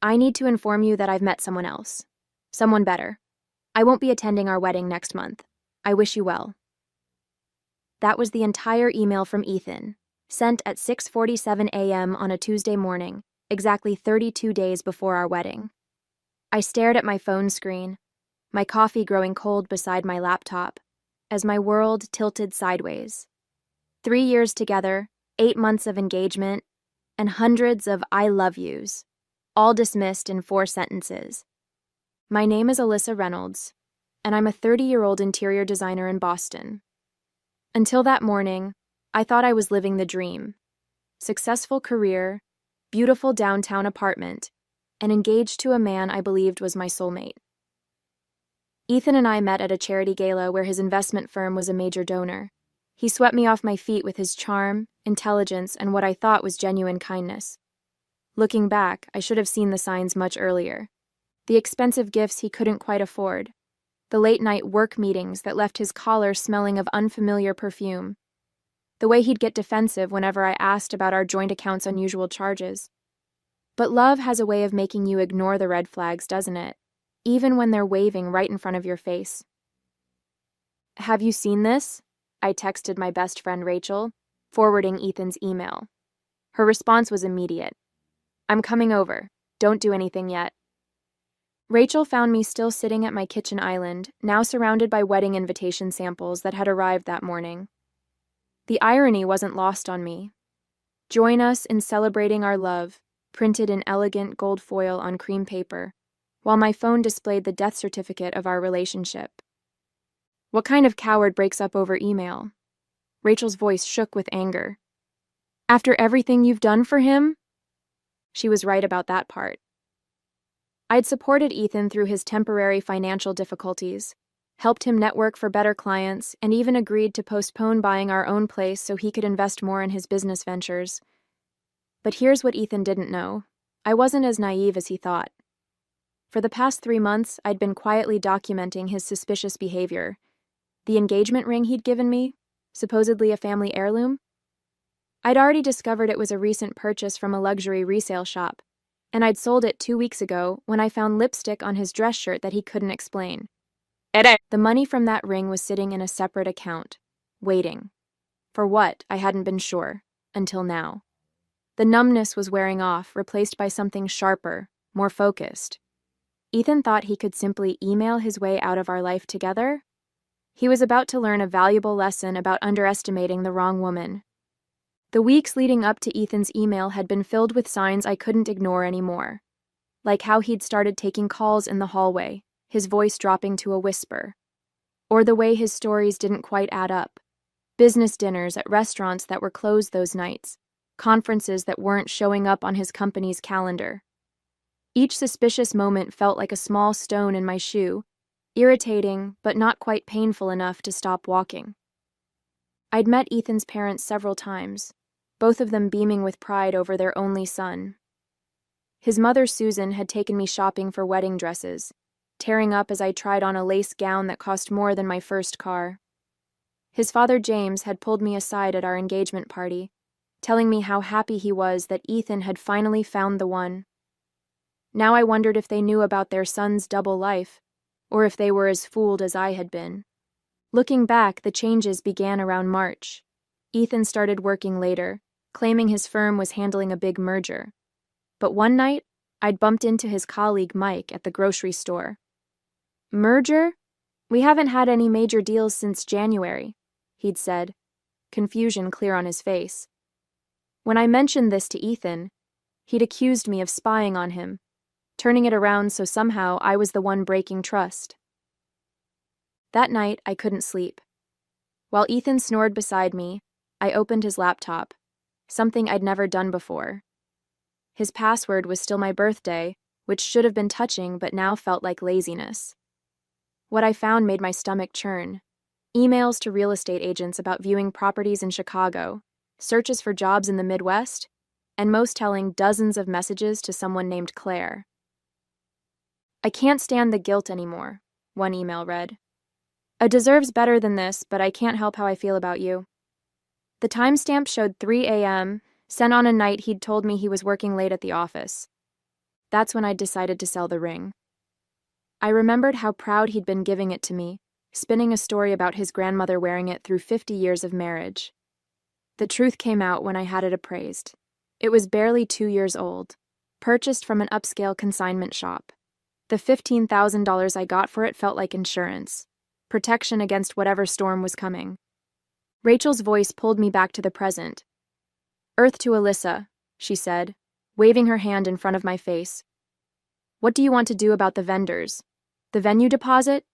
I need to inform you that I've met someone else. Someone better. I won't be attending our wedding next month. I wish you well." That was the entire email from Ethan, sent at 6:47 a.m. on a Tuesday morning, exactly 32 days before our wedding. I stared at my phone screen, my coffee growing cold beside my laptop, as my world tilted sideways. 3 years together, 8 months of engagement, and hundreds of "I love yous," all dismissed in 4 sentences. My name is Alyssa Reynolds, and I'm a 30-year-old interior designer in Boston. Until that morning, I thought I was living the dream. Successful career, beautiful downtown apartment, and engaged to a man I believed was my soulmate. Ethan and I met at a charity gala where his investment firm was a major donor. He swept me off my feet with his charm, intelligence, and what I thought was genuine kindness. Looking back, I should have seen the signs much earlier. The expensive gifts he couldn't quite afford. The late-night work meetings that left his collar smelling of unfamiliar perfume. The way he'd get defensive whenever I asked about our joint account's unusual charges. But love has a way of making you ignore the red flags, doesn't it? Even when they're waving right in front of your face. "Have you seen this?" I texted my best friend Rachel, forwarding Ethan's email. Her response was immediate. "I'm coming over. Don't do anything yet." Rachel found me still sitting at my kitchen island, now surrounded by wedding invitation samples that had arrived that morning. The irony wasn't lost on me. "Join us in celebrating our love," printed in elegant gold foil on cream paper, while my phone displayed the death certificate of our relationship. What kind of coward breaks up over email? Rachel's voice shook with anger. "After everything you've done for him?" She was right about that part. I'd supported Ethan through his temporary financial difficulties, helped him network for better clients, and even agreed to postpone buying our own place so he could invest more in his business ventures. But here's what Ethan didn't know. I wasn't as naive as he thought. For the past 3 months, I'd been quietly documenting his suspicious behavior. The engagement ring he'd given me, supposedly a family heirloom. I'd already discovered it was a recent purchase from a luxury resale shop, and I'd sold it 2 weeks ago when I found lipstick on his dress shirt that he couldn't explain. The money from that ring was sitting in a separate account, waiting. For what, I hadn't been sure, until now. The numbness was wearing off, replaced by something sharper, more focused. Ethan thought he could simply email his way out of our life together. He was about to learn a valuable lesson about underestimating the wrong woman. The weeks leading up to Ethan's email had been filled with signs I couldn't ignore anymore. Like how he'd started taking calls in the hallway, his voice dropping to a whisper. Or the way his stories didn't quite add up. Business dinners at restaurants that were closed those nights. Conferences that weren't showing up on his company's calendar. Each suspicious moment felt like a small stone in my shoe, irritating but not quite painful enough to stop walking. I'd met Ethan's parents several times, both of them beaming with pride over their only son. His mother, Susan, had taken me shopping for wedding dresses, tearing up as I tried on a lace gown that cost more than my first car. His father, James, had pulled me aside at our engagement party, telling me how happy he was that Ethan had finally found the one. Now I wondered if they knew about their son's double life, or if they were as fooled as I had been. Looking back, the changes began around March. Ethan started working later, claiming his firm was handling a big merger. But one night, I'd bumped into his colleague Mike at the grocery store. "Merger? We haven't had any major deals since January," he'd said, confusion clear on his face. When I mentioned this to Ethan, he'd accused me of spying on him, turning it around so somehow I was the one breaking trust. That night, I couldn't sleep. While Ethan snored beside me, I opened his laptop, something I'd never done before. His password was still my birthday, which should have been touching but now felt like laziness. What I found made my stomach churn. Emails to real estate agents about viewing properties in Chicago, searches for jobs in the Midwest, and most telling, dozens of messages to someone named Claire. "I can't stand the guilt anymore," one email read. "I deserves better than this, but I can't help how I feel about you." The timestamp showed 3 a.m., sent on a night he'd told me he was working late at the office. That's when I decided to sell the ring. I remembered how proud he'd been giving it to me, spinning a story about his grandmother wearing it through 50 years of marriage. The truth came out when I had it appraised. It was barely 2 years old, purchased from an upscale consignment shop. The $15,000 I got for it felt like insurance, protection against whatever storm was coming. Rachel's voice pulled me back to the present. "Earth to Alyssa," she said, waving her hand in front of my face. "What do you want to do about the vendors? The venue deposit?"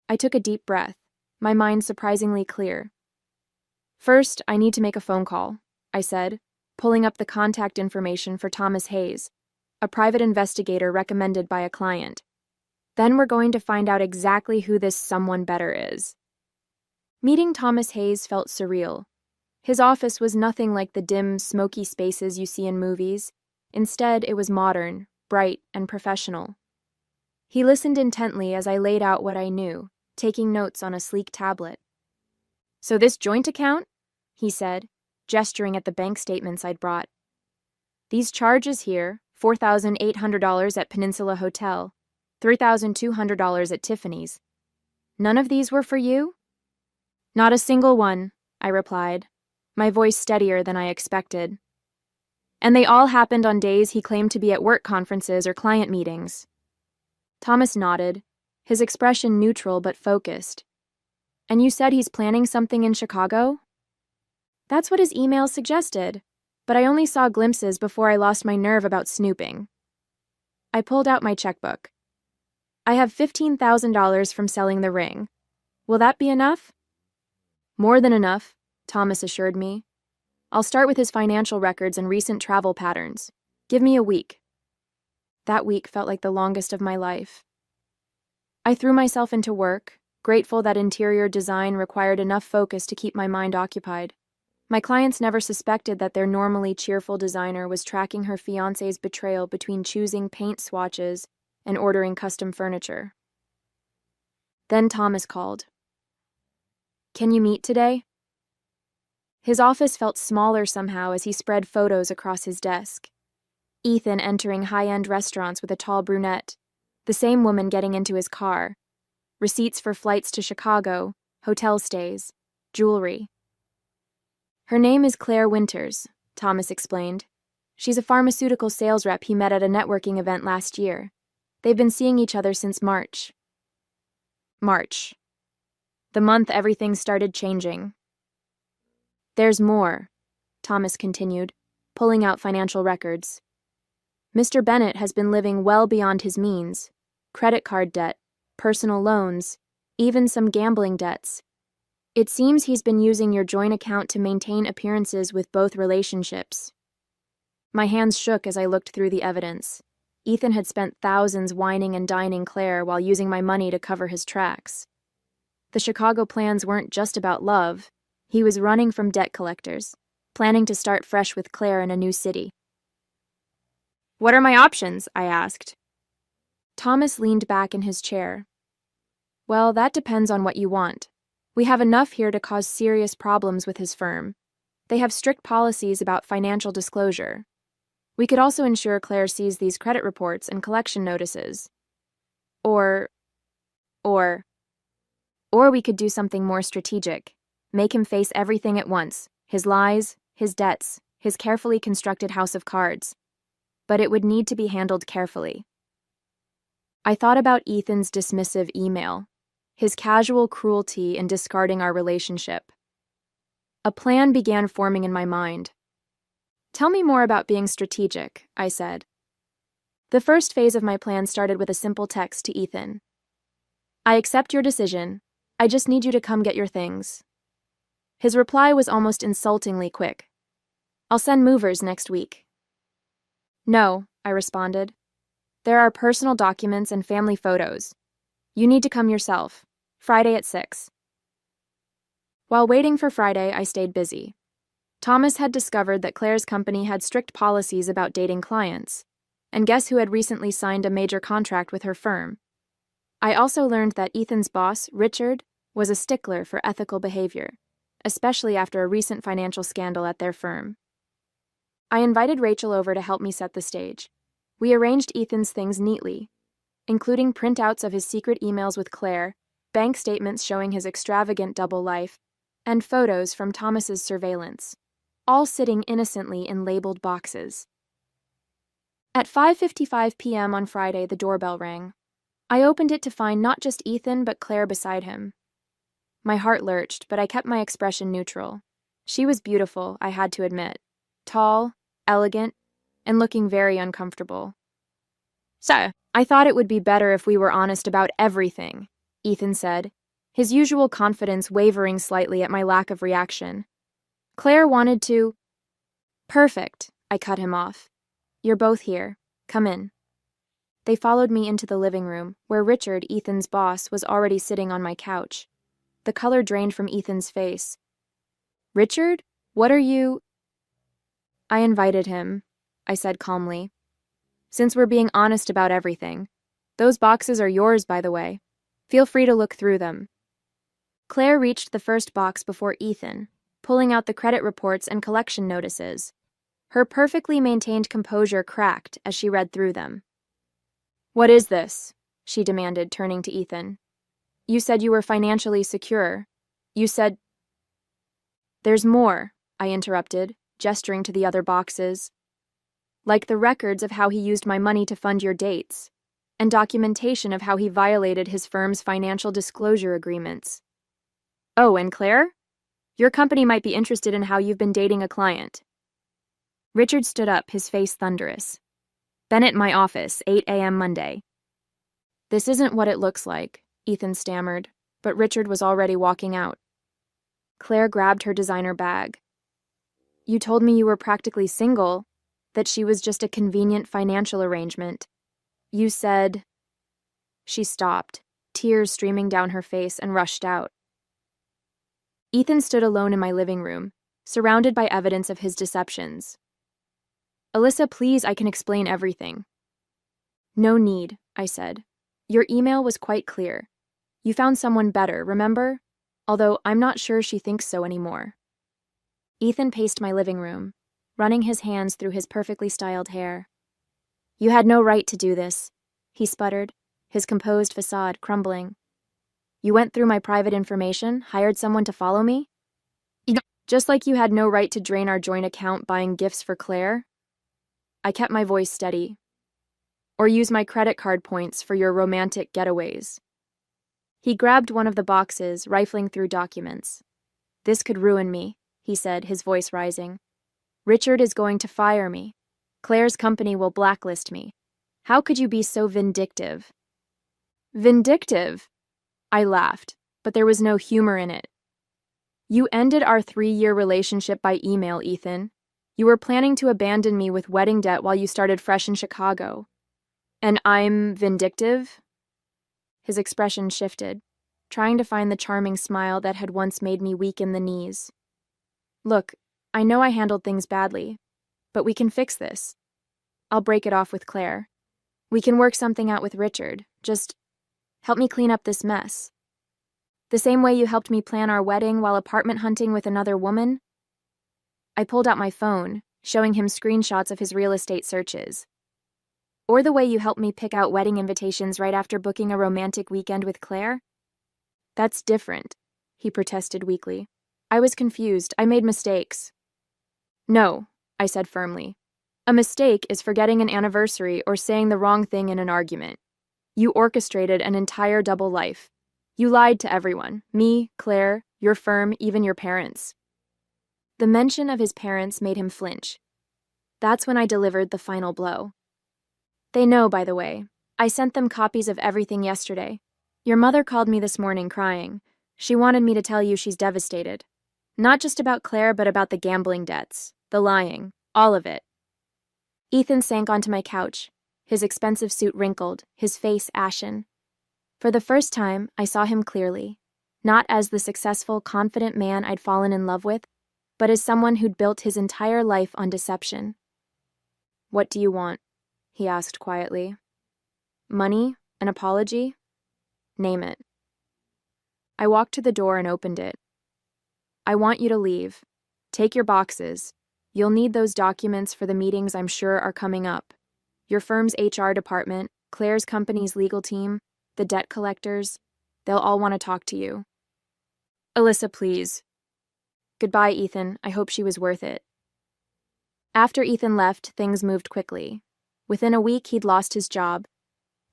I took a deep breath, my mind surprisingly clear. "First, I need to make a phone call," I said, pulling up the contact information for Thomas Hayes, a private investigator recommended by a client. "Then we're going to find out exactly who this someone better is." Meeting Thomas Hayes felt surreal. His office was nothing like the dim, smoky spaces you see in movies. Instead, it was modern, bright, and professional. He listened intently as I laid out what I knew, taking notes on a sleek tablet. "So this joint account?" he said, gesturing at the bank statements I'd brought. "These charges here, $4,800 at Peninsula Hotel, $3,200 at Tiffany's. None of these were for you?" "Not a single one," I replied, my voice steadier than I expected. "And they all happened on days he claimed to be at work conferences or client meetings." Thomas nodded, his expression neutral but focused. "And you said he's planning something in Chicago?" "That's what his email suggested, but I only saw glimpses before I lost my nerve about snooping." I pulled out my checkbook. "I have $15,000 from selling the ring. Will that be enough?" "More than enough," Thomas assured me. "I'll start with his financial records and recent travel patterns. Give me a week." That week felt like the longest of my life. I threw myself into work, grateful that interior design required enough focus to keep my mind occupied. My clients never suspected that their normally cheerful designer was tracking her fiancé's betrayal between choosing paint swatches and ordering custom furniture. Then Thomas called. "Can you meet today?" His office felt smaller somehow as he spread photos across his desk. Ethan entering high-end restaurants with a tall brunette, the same woman getting into his car, receipts for flights to Chicago, hotel stays, jewelry. "Her name is Claire Winters," Thomas explained. "She's a pharmaceutical sales rep he met at a networking event last year. They've been seeing each other since March." March. The month everything started changing. "There's more," Thomas continued, pulling out financial records. "Mr. Bennett has been living well beyond his means. Credit card debt, personal loans, even some gambling debts. It seems he's been using your joint account to maintain appearances with both relationships." My hands shook as I looked through the evidence. Ethan had spent thousands whining and dining Claire while using my money to cover his tracks. The Chicago plans weren't just about love. He was running from debt collectors, planning to start fresh with Claire in a new city. "What are my options?" I asked. Thomas leaned back in his chair. "Well, that depends on what you want. We have enough here to cause serious problems with his firm. They have strict policies about financial disclosure. We could also ensure Claire sees these credit reports and collection notices. Or we could do something more strategic. Make him face everything at once, his lies, his debts, his carefully constructed house of cards. But it would need to be handled carefully." I thought about Ethan's dismissive email, his casual cruelty in discarding our relationship. A plan began forming in my mind. "Tell me more about being strategic," I said. The first phase of my plan started with a simple text to Ethan. "I accept your decision. I just need you to come get your things." His reply was almost insultingly quick. "I'll send movers next week." "No," I responded. "There are personal documents and family photos. You need to come yourself. Friday at 6. While waiting for Friday, I stayed busy. Thomas had discovered that Claire's company had strict policies about dating clients, and guess who had recently signed a major contract with her firm? I also learned that Ethan's boss, Richard, was a stickler for ethical behavior, especially after a recent financial scandal at their firm. I invited Rachel over to help me set the stage. We arranged Ethan's things neatly, including printouts of his secret emails with Claire, bank statements showing his extravagant double life, and photos from Thomas's surveillance, all sitting innocently in labeled boxes. At 5:55 p.m. on Friday, the doorbell rang. I opened it to find not just Ethan, but Claire beside him. My heart lurched, but I kept my expression neutral. She was beautiful, I had to admit. Tall, elegant, and looking very uncomfortable. "So, I thought it would be better if we were honest about everything," Ethan said, his usual confidence wavering slightly at my lack of reaction. Claire wanted to... "Perfect," I cut him off. "You're both here. Come in." They followed me into the living room, where Richard, Ethan's boss, was already sitting on my couch. The color drained from Ethan's face. "Richard, what are you—" "I invited him," I said calmly. "Since we're being honest about everything. Those boxes are yours, by the way. Feel free to look through them." Claire reached the first box before Ethan, pulling out the credit reports and collection notices. Her perfectly maintained composure cracked as she read through them. "What is this?" she demanded, turning to Ethan. "You said you were financially secure. You said—" "There's more," I interrupted, gesturing to the other boxes. "Like the records of how he used my money to fund your dates, and documentation of how he violated his firm's financial disclosure agreements. Oh, and Claire? Your company might be interested in how you've been dating a client." Richard stood up, his face thunderous. "Been at my office, 8 a.m. Monday." "This isn't what it looks like," Ethan stammered, but Richard was already walking out. Claire grabbed her designer bag. "You told me you were practically single, that she was just a convenient financial arrangement. You said—" She stopped, tears streaming down her face, and rushed out. Ethan stood alone in my living room, surrounded by evidence of his deceptions. "Alyssa, please, I can explain everything." "No need," I said. "Your email was quite clear. You found someone better, remember? Although I'm not sure she thinks so anymore." Ethan paced my living room, running his hands through his perfectly styled hair. "You had no right to do this," he sputtered, his composed facade crumbling. "You went through my private information, hired someone to follow me? Just like you had no right to drain our joint account buying gifts for Claire." I kept my voice steady. "Or use my credit card points for your romantic getaways." He grabbed one of the boxes, rifling through documents. "This could ruin me," he said, his voice rising. "Richard is going to fire me. Claire's company will blacklist me. How could you be so vindictive?" "Vindictive?" I laughed, but there was no humor in it. "You ended our 3-year relationship by email, Ethan. You were planning to abandon me with wedding debt while you started fresh in Chicago. And I'm vindictive?" His expression shifted, trying to find the charming smile that had once made me weak in the knees. "Look, I know I handled things badly, but we can fix this. I'll break it off with Claire. We can work something out with Richard. Just help me clean up this mess. The same way you helped me plan our wedding while apartment hunting with another woman." I pulled out my phone, showing him screenshots of his real estate searches. "Or the way you helped me pick out wedding invitations right after booking a romantic weekend with Claire?" "That's different," he protested weakly. "I was confused. I made mistakes." "No," I said firmly. "A mistake is forgetting an anniversary or saying the wrong thing in an argument. You orchestrated an entire double life. You lied to everyone, me, Claire, your firm, even your parents." The mention of his parents made him flinch. That's when I delivered the final blow. "They know, by the way. I sent them copies of everything yesterday. Your mother called me this morning crying. She wanted me to tell you she's devastated. Not just about Claire, but about the gambling debts, the lying, all of it." Ethan sank onto my couch, his expensive suit wrinkled, his face ashen. For the first time, I saw him clearly, not as the successful, confident man I'd fallen in love with, but as someone who'd built his entire life on deception. "What do you want?" he asked quietly. "Money? An apology? Name it." I walked to the door and opened it. "I want you to leave. Take your boxes. You'll need those documents for the meetings I'm sure are coming up. Your firm's HR department, Claire's company's legal team, the debt collectors, they'll all want to talk to you. Alyssa, please. Goodbye, Ethan. I hope she was worth it. After Ethan left, things moved quickly. Within a week, he'd lost his job.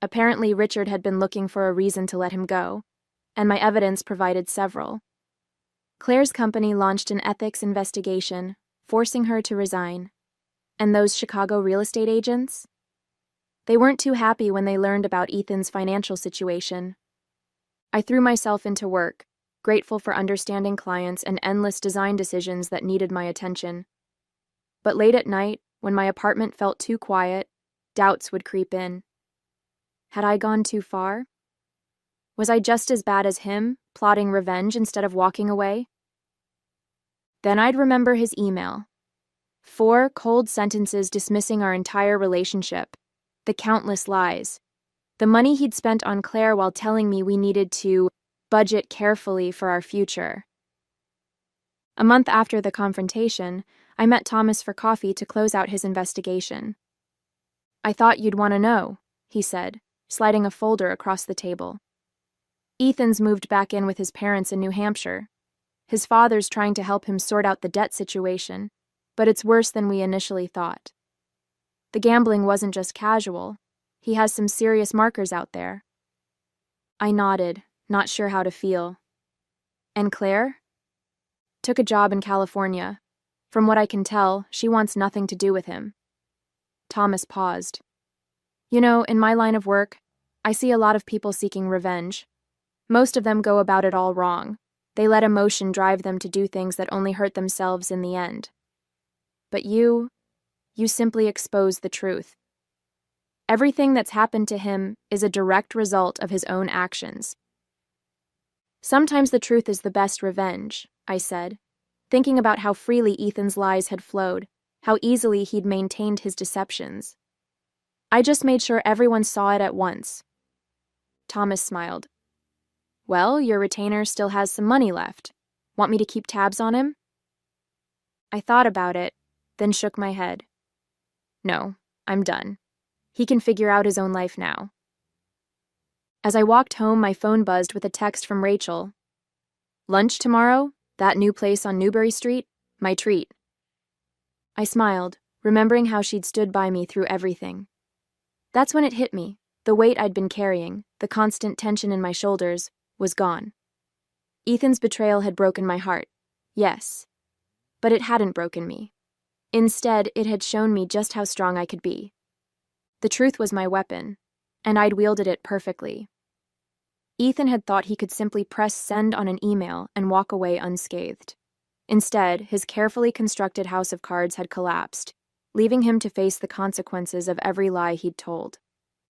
Apparently, Richard had been looking for a reason to let him go, and my evidence provided several. Claire's company launched an ethics investigation, forcing her to resign. And those Chicago real estate agents? They weren't too happy when they learned about Ethan's financial situation. I threw myself into work, grateful for understanding clients and endless design decisions that needed my attention. But late at night, when my apartment felt too quiet, doubts would creep in. Had I gone too far? Was I just as bad as him, plotting revenge instead of walking away? Then I'd remember his email. 4 cold sentences dismissing our entire relationship, the countless lies, the money he'd spent on Claire while telling me we needed to budget carefully for our future. A month after the confrontation, I met Thomas for coffee to close out his investigation. I thought you'd want to know, he said, sliding a folder across the table. Ethan's moved back in with his parents in New Hampshire. His father's trying to help him sort out the debt situation, but it's worse than we initially thought. The gambling wasn't just casual. He has some serious markers out there. I nodded, not sure how to feel. And Claire? Took a job in California. From what I can tell, she wants nothing to do with him. Thomas paused. You know, in my line of work, I see a lot of people seeking revenge. Most of them go about it all wrong. They let emotion drive them to do things that only hurt themselves in the end. But you simply expose the truth. Everything that's happened to him is a direct result of his own actions. Sometimes the truth is the best revenge, I said, thinking about how freely Ethan's lies had flowed, how easily he'd maintained his deceptions. I just made sure everyone saw it at once. Thomas smiled. Well, your retainer still has some money left. Want me to keep tabs on him? I thought about it, then shook my head. No, I'm done. He can figure out his own life now. As I walked home, my phone buzzed with a text from Rachel. Lunch tomorrow? That new place on Newbury Street? My treat. I smiled, remembering how she'd stood by me through everything. That's when it hit me. The weight I'd been carrying, the constant tension in my shoulders, was gone. Ethan's betrayal had broken my heart, yes, but it hadn't broken me. Instead, it had shown me just how strong I could be. The truth was my weapon, and I'd wielded it perfectly. Ethan had thought he could simply press send on an email and walk away unscathed. Instead, his carefully constructed house of cards had collapsed, leaving him to face the consequences of every lie he'd told.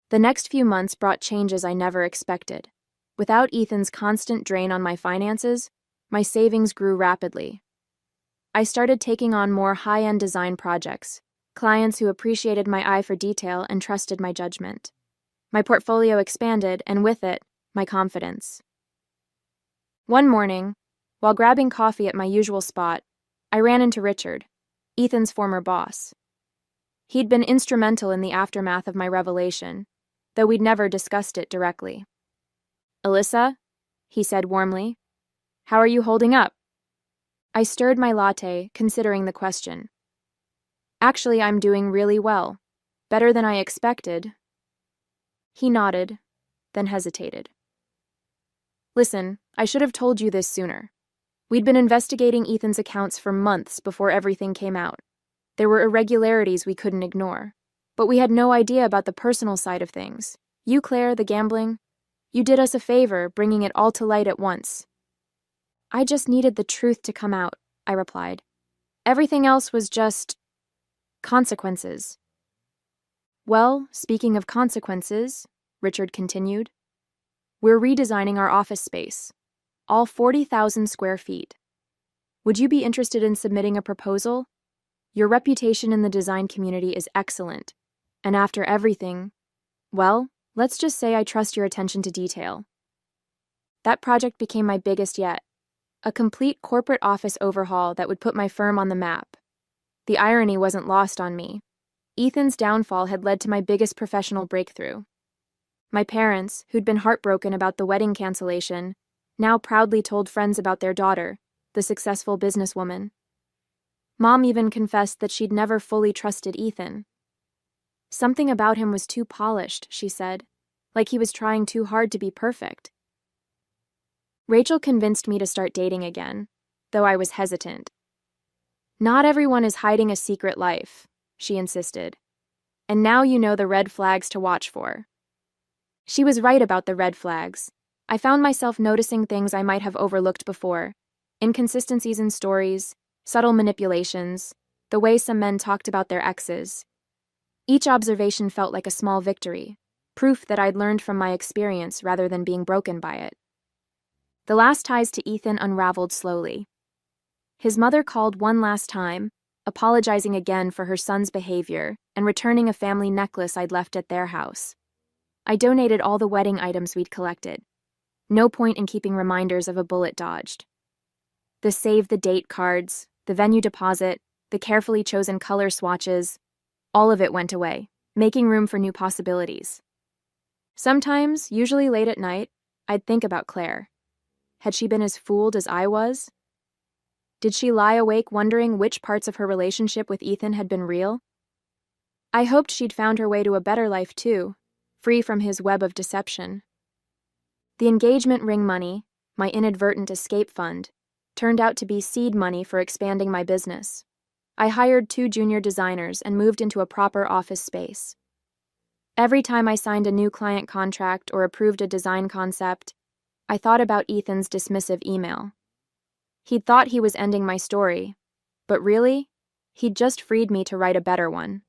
The next few months brought changes I never expected. Without Ethan's constant drain on my finances, my savings grew rapidly. I started taking on more high-end design projects, clients who appreciated my eye for detail and trusted my judgment. My portfolio expanded, and with it, my confidence. One morning, while grabbing coffee at my usual spot, I ran into Richard, Ethan's former boss. He'd been instrumental in the aftermath of my revelation, though we'd never discussed it directly. Alyssa, he said warmly, how are you holding up? I stirred my latte, considering the question. Actually, I'm doing really well. Better than I expected. He nodded, then hesitated. Listen, I should have told you this sooner. We'd been investigating Ethan's accounts for months before everything came out. There were irregularities we couldn't ignore, but we had no idea about the personal side of things. You, Claire, the gambling, you did us a favor, bringing it all to light at once. I just needed the truth to come out, I replied. Everything else was just consequences. Well, speaking of consequences, Richard continued, we're redesigning our office space, all 40,000 square feet. Would you be interested in submitting a proposal? Your reputation in the design community is excellent, and after everything, well, let's just say I trust your attention to detail. That project became my biggest yet. A complete corporate office overhaul that would put my firm on the map. The irony wasn't lost on me. Ethan's downfall had led to my biggest professional breakthrough. My parents, who'd been heartbroken about the wedding cancellation, now proudly told friends about their daughter, the successful businesswoman. Mom even confessed that she'd never fully trusted Ethan. Something about him was too polished, she said, like he was trying too hard to be perfect. Rachel convinced me to start dating again, though I was hesitant. Not everyone is hiding a secret life, she insisted. And now you know the red flags to watch for. She was right about the red flags. I found myself noticing things I might have overlooked before. Inconsistencies in stories, subtle manipulations, the way some men talked about their exes. Each observation felt like a small victory, proof that I'd learned from my experience rather than being broken by it. The last ties to Ethan unraveled slowly. His mother called one last time, apologizing again for her son's behavior and returning a family necklace I'd left at their house. I donated all the wedding items we'd collected. No point in keeping reminders of a bullet dodged. The save-the-date cards, the venue deposit, the carefully chosen color swatches, all of it went away, making room for new possibilities. Sometimes, usually late at night, I'd think about Claire. Had she been as fooled as I was? Did she lie awake wondering which parts of her relationship with Ethan had been real? I hoped she'd found her way to a better life too, free from his web of deception. The engagement ring money, my inadvertent escape fund, turned out to be seed money for expanding my business. I hired 2 junior designers and moved into a proper office space. Every time I signed a new client contract or approved a design concept, I thought about Ethan's dismissive email. He'd thought he was ending my story, but really, he'd just freed me to write a better one.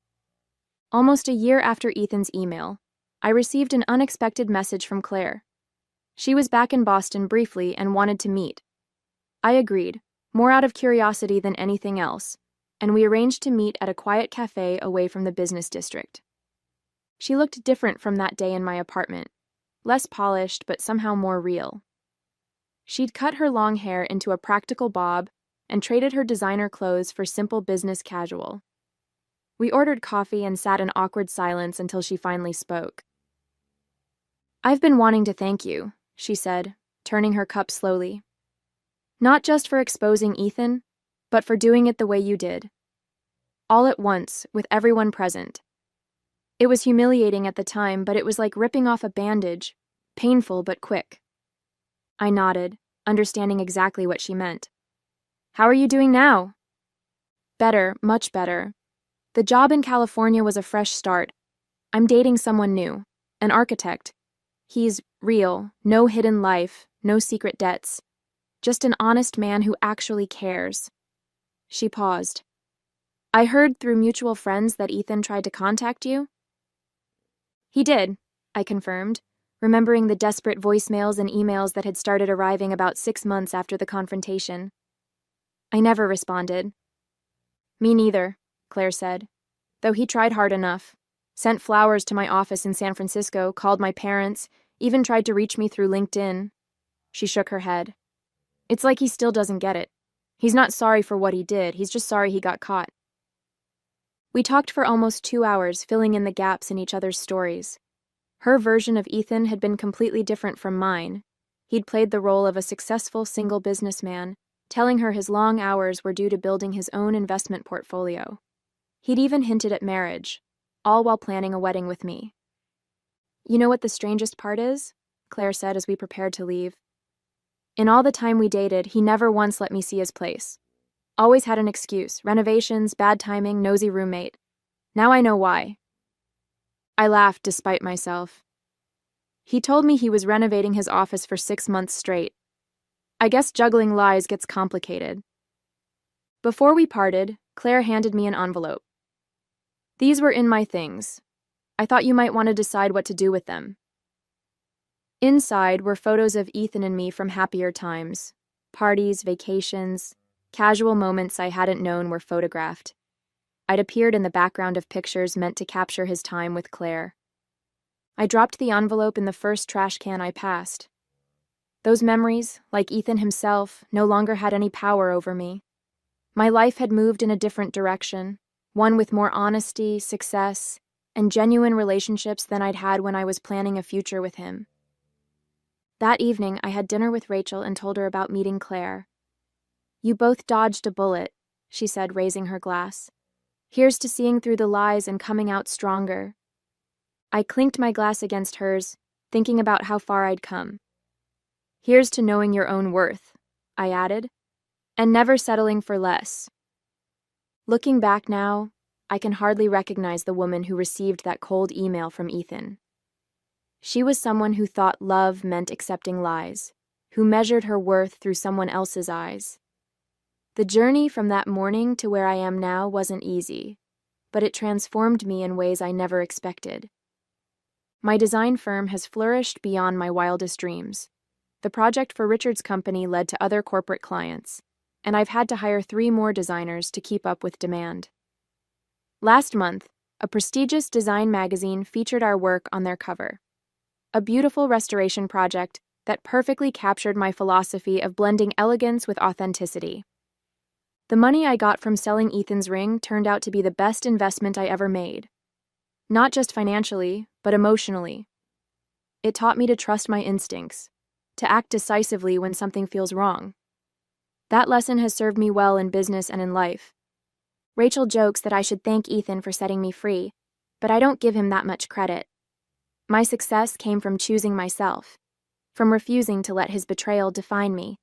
Almost a year after Ethan's email, I received an unexpected message from Claire. She was back in Boston briefly and wanted to meet. I agreed, more out of curiosity than anything else, and we arranged to meet at a quiet cafe away from the business district. She looked different from that day in my apartment, less polished but somehow more real. She'd cut her long hair into a practical bob and traded her designer clothes for simple business casual. We ordered coffee and sat in awkward silence until she finally spoke. "I've been wanting to thank you," she said, turning her cup slowly. "Not just for exposing Ethan, but for doing it the way you did. All at once, with everyone present. It was humiliating at the time, but it was like ripping off a bandage, painful but quick." I nodded, understanding exactly what she meant. "How are you doing now?" "Better, much better. The job in California was a fresh start. I'm dating someone new, an architect. He's real, no hidden life, no secret debts. Just an honest man who actually cares." She paused. "I heard through mutual friends that Ethan tried to contact you?" "He did," I confirmed, remembering the desperate voicemails and emails that had started arriving about 6 months after the confrontation. "I never responded." "Me neither," Claire said, "though he tried hard enough. Sent flowers to my office in San Francisco, called my parents, even tried to reach me through LinkedIn." She shook her head. "It's like he still doesn't get it. He's not sorry for what he did, he's just sorry he got caught." We talked for almost 2 hours, filling in the gaps in each other's stories. Her version of Ethan had been completely different from mine. He'd played the role of a successful single businessman, telling her his long hours were due to building his own investment portfolio. He'd even hinted at marriage, all while planning a wedding with me. "You know what the strangest part is?" Claire said as we prepared to leave. "In all the time we dated, he never once let me see his place. Always had an excuse, renovations, bad timing, nosy roommate. Now I know why." I laughed despite myself. "He told me he was renovating his office for 6 months straight. I guess juggling lies gets complicated." Before we parted, Claire handed me an envelope. "These were in my things. I thought you might want to decide what to do with them." Inside were photos of Ethan and me from happier times. Parties, vacations, casual moments I hadn't known were photographed. I'd appeared in the background of pictures meant to capture his time with Claire. I dropped the envelope in the first trash can I passed. Those memories, like Ethan himself, no longer had any power over me. My life had moved in a different direction, one with more honesty, success, and genuine relationships than I'd had when I was planning a future with him. That evening, I had dinner with Rachel and told her about meeting Claire. "You both dodged a bullet," she said, raising her glass. "Here's to seeing through the lies and coming out stronger." I clinked my glass against hers, thinking about how far I'd come. "Here's to knowing your own worth," I added, "and never settling for less." Looking back now, I can hardly recognize the woman who received that cold email from Ethan. She was someone who thought love meant accepting lies, who measured her worth through someone else's eyes. The journey from that morning to where I am now wasn't easy, but it transformed me in ways I never expected. My design firm has flourished beyond my wildest dreams. The project for Richard's company led to other corporate clients, and I've had to hire 3 more designers to keep up with demand. Last month, a prestigious design magazine featured our work on their cover. A beautiful restoration project that perfectly captured my philosophy of blending elegance with authenticity. The money I got from selling Ethan's ring turned out to be the best investment I ever made. Not just financially, but emotionally. It taught me to trust my instincts, to act decisively when something feels wrong. That lesson has served me well in business and in life. Rachel jokes that I should thank Ethan for setting me free, but I don't give him that much credit. My success came from choosing myself, from refusing to let his betrayal define me.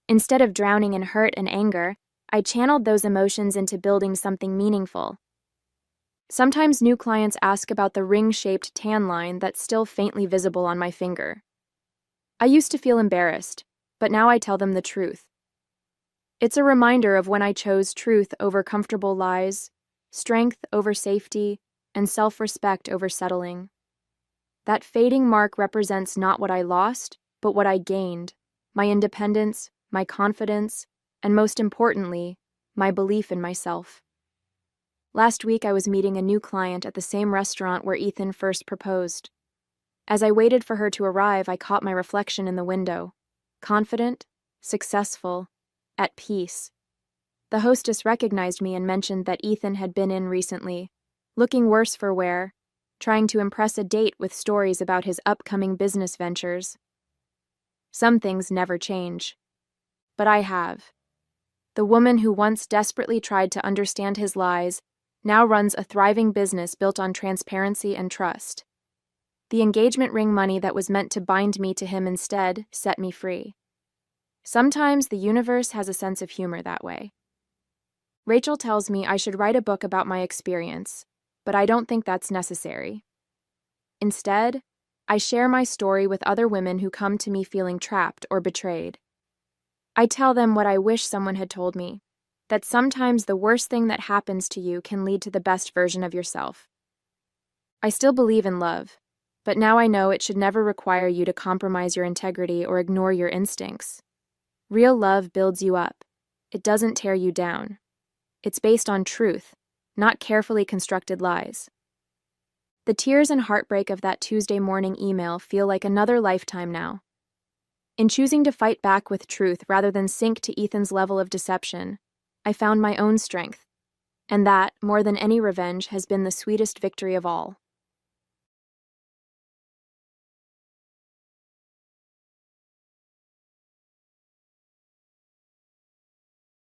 Instead of drowning in hurt and anger, I channeled those emotions into building something meaningful. Sometimes new clients ask about the ring-shaped tan line that's still faintly visible on my finger. I used to feel embarrassed, but now I tell them the truth. It's a reminder of when I chose truth over comfortable lies, strength over safety, and self-respect over settling. That fading mark represents not what I lost, but what I gained: my independence, my confidence, and most importantly, my belief in myself. Last week, I was meeting a new client at the same restaurant where Ethan first proposed. As I waited for her to arrive, I caught my reflection in the window. Confident, successful, at peace. The hostess recognized me and mentioned that Ethan had been in recently, looking worse for wear, trying to impress a date with stories about his upcoming business ventures. Some things never change. But I have. The woman who once desperately tried to understand his lies now runs a thriving business built on transparency and trust. The engagement ring money that was meant to bind me to him instead set me free. Sometimes the universe has a sense of humor that way. Rachel tells me I should write a book about my experience, but I don't think that's necessary. Instead, I share my story with other women who come to me feeling trapped or betrayed. I tell them what I wish someone had told me, that sometimes the worst thing that happens to you can lead to the best version of yourself. I still believe in love, but now I know it should never require you to compromise your integrity or ignore your instincts. Real love builds you up. It doesn't tear you down. It's based on truth, not carefully constructed lies. The tears and heartbreak of that Tuesday morning email feel like another lifetime now. In choosing to fight back with truth rather than sink to Ethan's level of deception, I found my own strength, and that, more than any revenge, has been the sweetest victory of all.